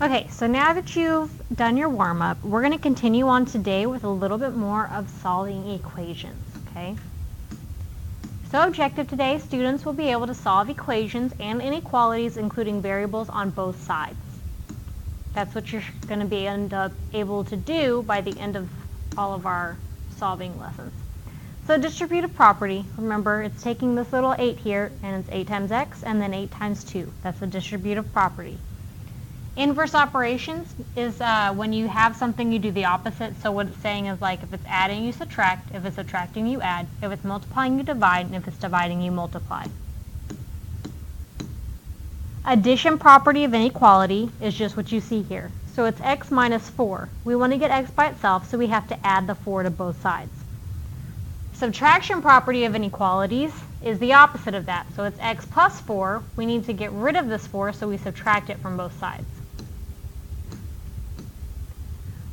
Okay, so now that you've done your warm-up, we're going to continue on today with a little bit more of solving equations, okay? So objective today, students will be able to solve equations and inequalities including variables on both sides. That's what you're going to be able to do by the end of all of our solving lessons. So distributive property, remember it's taking this little 8 here and it's 8 times x and then 8 times 2. That's a distributive property. Inverse operations is when you have something you do the opposite. So what it's saying is like if it's adding you subtract, if it's subtracting you add, if it's multiplying you divide, and if it's dividing you multiply. Addition property of inequality is just what you see here. So it's x minus 4. We want to get x by itself, so we have to add the 4 to both sides. Subtraction property of inequalities is the opposite of that. So it's x plus 4. We need to get rid of this 4, so we subtract it from both sides.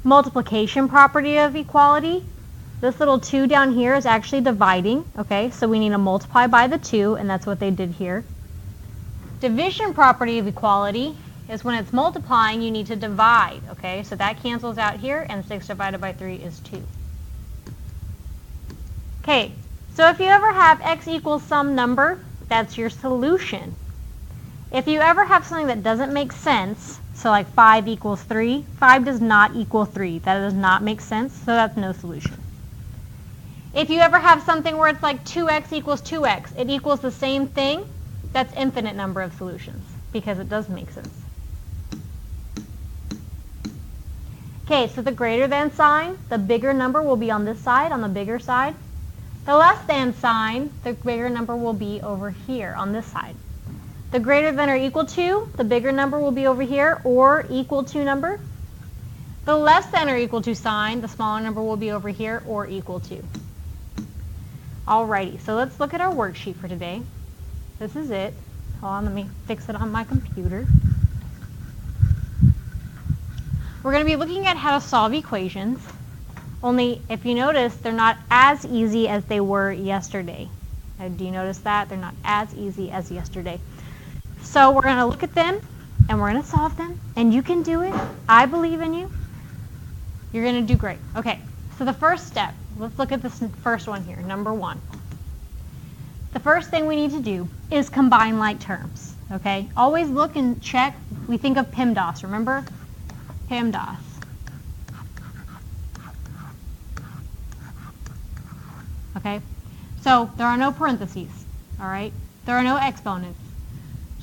Multiplication property of equality. This little 2 down here is actually dividing, okay? So we need to multiply by the 2, and that's what they did here. Division property of equality is when it's multiplying, you need to divide, okay? So that cancels out here, and 6 divided by 3 is 2. Okay, so if you ever have x equals some number, that's your solution. If you ever have something that doesn't make sense, so like 5 equals 3, 5 does not equal 3. That does not make sense, so that's no solution. If you ever have something where it's like 2x equals 2x, it equals the same thing, that's infinite number of solutions, because it does make sense. Okay, so the greater than sign, the bigger number will be on this side, on the bigger side. The less than sign, the bigger number will be over here on this side. The greater than or equal to, the bigger number will be over here, or equal to number. The less than or equal to sign, the smaller number will be over here, or equal to. Alrighty, so let's look at our worksheet for today. This is it. Hold on, let me fix it on my computer. We're going to be looking at how to solve equations. Only, if you notice, they're not as easy as they were yesterday. Do you notice that? They're not as easy as yesterday. So we're going to look at them, and we're going to solve them, and you can do it. I believe in you. You're going to do great. Okay, so the first step, let's look at this first one here, number 1. The first thing we need to do is combine like terms, okay? Always look and check. We think of PEMDAS, remember? PEMDAS. Okay, so there are no parentheses, all right? There are no exponents.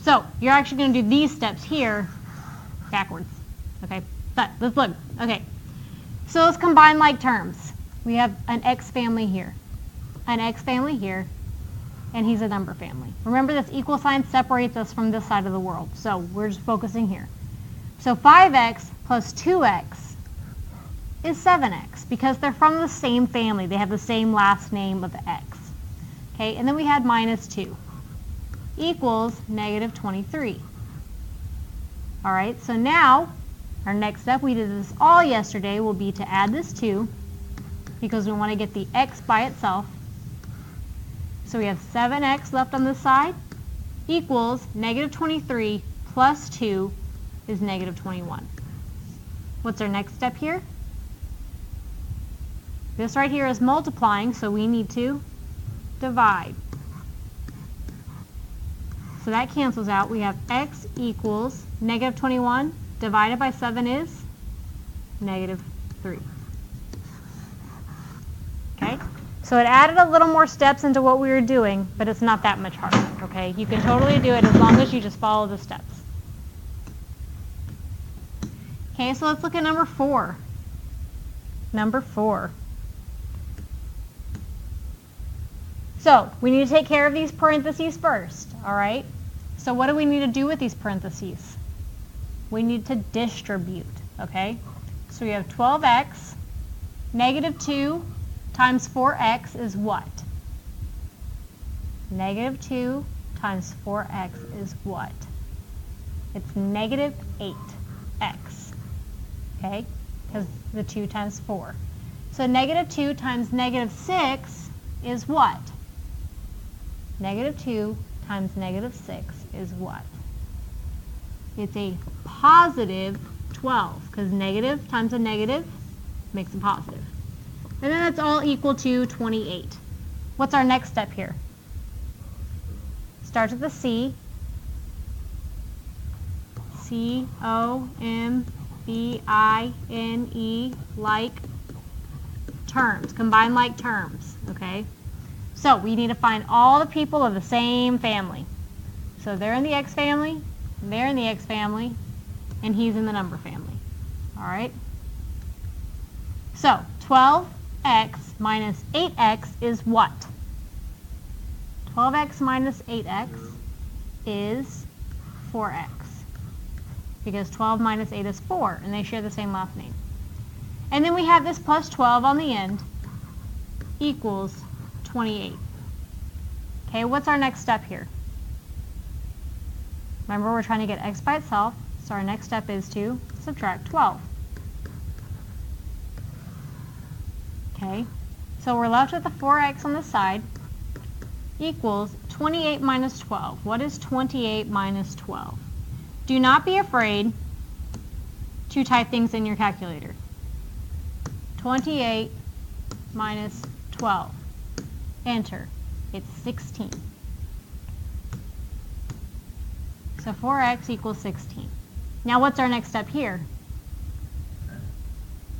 So you're actually going to do these steps here backwards, okay? But let's look. Okay, so let's combine like terms. We have an x family here, an x family here, and he's a number family. Remember, this equal sign separates us from this side of the world, so we're just focusing here. So 5x plus 2x is 7x because they're from the same family. They have the same last name of x. Okay, and then we had minus 2 equals negative 23. All right, so now our next step, we did this all yesterday, will be to add this 2 because we want to get the x by itself. So we have 7x left on this side equals negative 23 plus 2 is negative 21. What's our next step here? This right here is multiplying, so we need to divide. So that cancels out. We have x equals negative 21 divided by 7 is negative 3. Okay? So it added a little more steps into what we were doing, but it's not that much harder. Okay? You can totally do it as long as you just follow the steps. Okay, so let's look at number 4. Number 4. So we need to take care of these parentheses first, all right? So what do we need to do with these parentheses? We need to distribute, okay? So we have 12x, negative 2 times 4x is what? Negative 2 times 4x is what? It's negative 8x, okay? Because the 2 times 4. So negative 2 times negative 6 is what? Negative 2 times negative 6 is what? It's a positive 12, because negative times a negative makes a positive. And then that's all equal to 28. What's our next step here? Starts with the C. C-O-M-B-I-N-E, like terms, combine like terms, okay? So we need to find all the people of the same family. So they're in the X family, they're in the X family, and he's in the number family, all right? So 12x minus 8x is what? 12x minus 8x is 4x, because 12 minus 8 is 4, and they share the same last name. And then we have this plus 12 on the end equals 28. Okay, what's our next step here? Remember, we're trying to get x by itself, so our next step is to subtract 12. Okay, so we're left with the 4x on the side equals 28 minus 12. What is 28 minus 12? Do not be afraid to type things in your calculator. 28 minus 12. Enter. It's 16. So 4x equals 16. Now what's our next step here?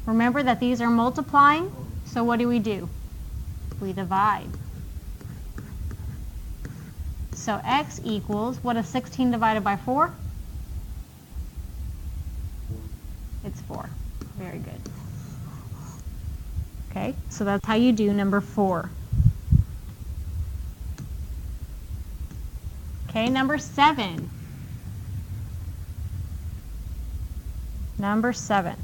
Remember that these are multiplying, so what do? We divide. So x equals, what is 16 divided by 4? It's 4. Very good. Okay, so that's how you do number 4. Okay, number 7. Number 7.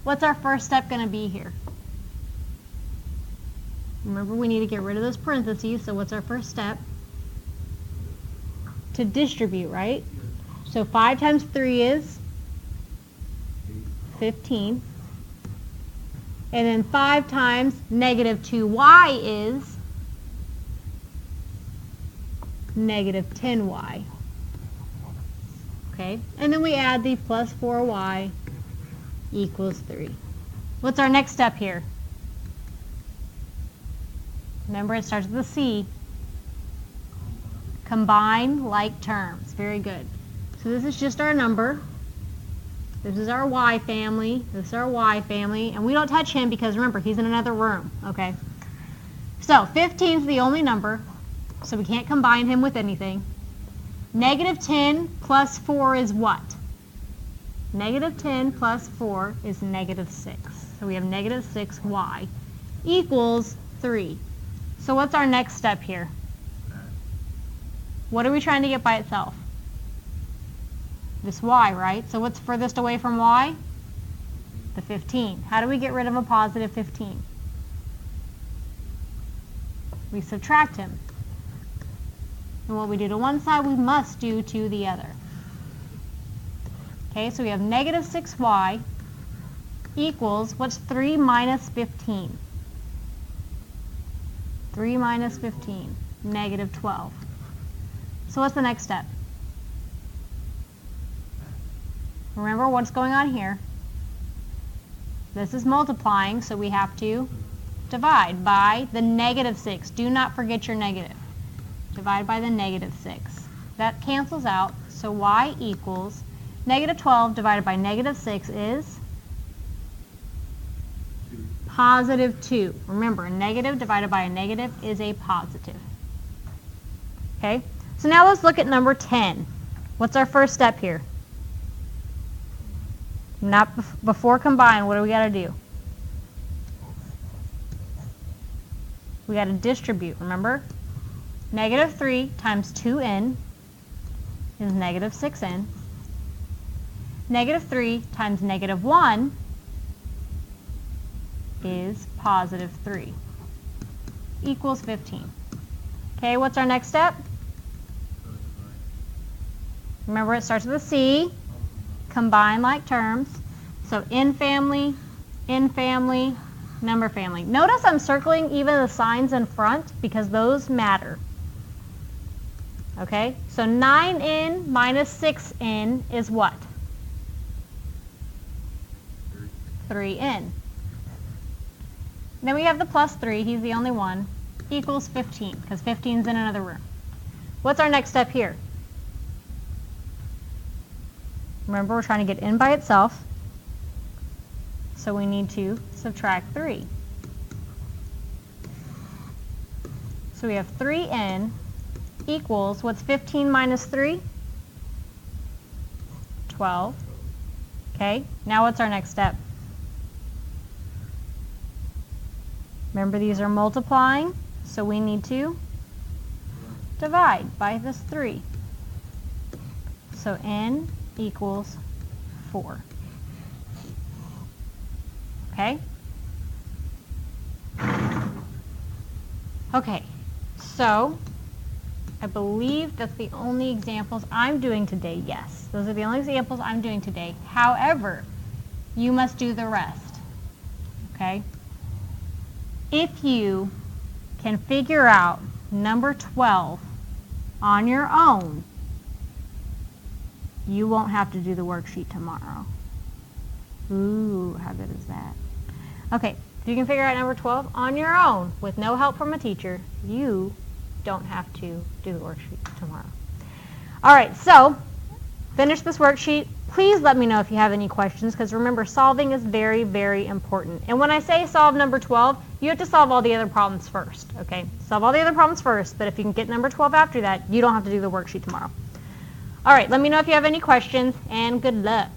What's our first step going to be here? Remember, we need to get rid of those parentheses, so what's our first step? To distribute, right? So 5 times 3 is 15. And then 5 times negative 2y is negative 10y. Okay, and then we add the plus 4y equals 3. What's our next step here? Remember, it starts with a C. Combine like terms. Very good. So this is just our number. This is our Y family. This is our Y family. And we don't touch him because, remember, he's in another room. Okay? So 15 is the only number, so we can't combine him with anything. Negative 10 plus 4 is what? Negative 10 plus 4 is negative 6. So we have negative 6y equals 3. So what's our next step here? What are we trying to get by itself? This y, right? So what's furthest away from y? The 15. How do we get rid of a positive 15? We subtract him. And what we do to one side, we must do to the other. Okay, so we have negative 6y equals, what's 3 minus 15? 3 minus 15, negative 12. So what's the next step? Remember what's going on here. This is multiplying, so we have to divide by the negative 6. Do not forget your negative. Divide by the negative 6. That cancels out, so y equals negative 12 divided by negative 6 is positive 2. Remember, a negative divided by a negative is a positive. Okay, so now let's look at number 10. What's our first step here? Not before combine, what do we got to do? We got to distribute, remember? Negative 3 times 2n is negative 6n. Negative 3 times negative 1 is positive 3 equals 15. Okay, what's our next step? Remember, it starts with a C. Combine like terms. So in family, number family. Notice I'm circling even the signs in front because those matter. Okay, so 9n minus 6n is what? 3n. Then we have the plus 3, he's the only one, equals 15, because 15 is in another room. What's our next step here? Remember, we're trying to get n by itself, so we need to subtract 3. So we have 3n equals, what's 15 minus 3? 12. Okay, now what's our next step? Remember, these are multiplying, so we need to divide by this 3. So n equals 4. Okay? Okay, so I believe that's the only examples I'm doing today. Yes, those are the only examples I'm doing today. However, you must do the rest. Okay? If you can figure out number 12 on your own, you won't have to do the worksheet tomorrow. Ooh, how good is that? Okay, if you can figure out number 12 on your own with no help from a teacher, you don't have to do the worksheet tomorrow. All right, so finish this worksheet. Please let me know if you have any questions, because remember, solving is very, very important. And when I say solve number 12, you have to solve all the other problems first, okay? Solve all the other problems first, but if you can get number 12 after that, you don't have to do the worksheet tomorrow. All right, let me know if you have any questions, and good luck.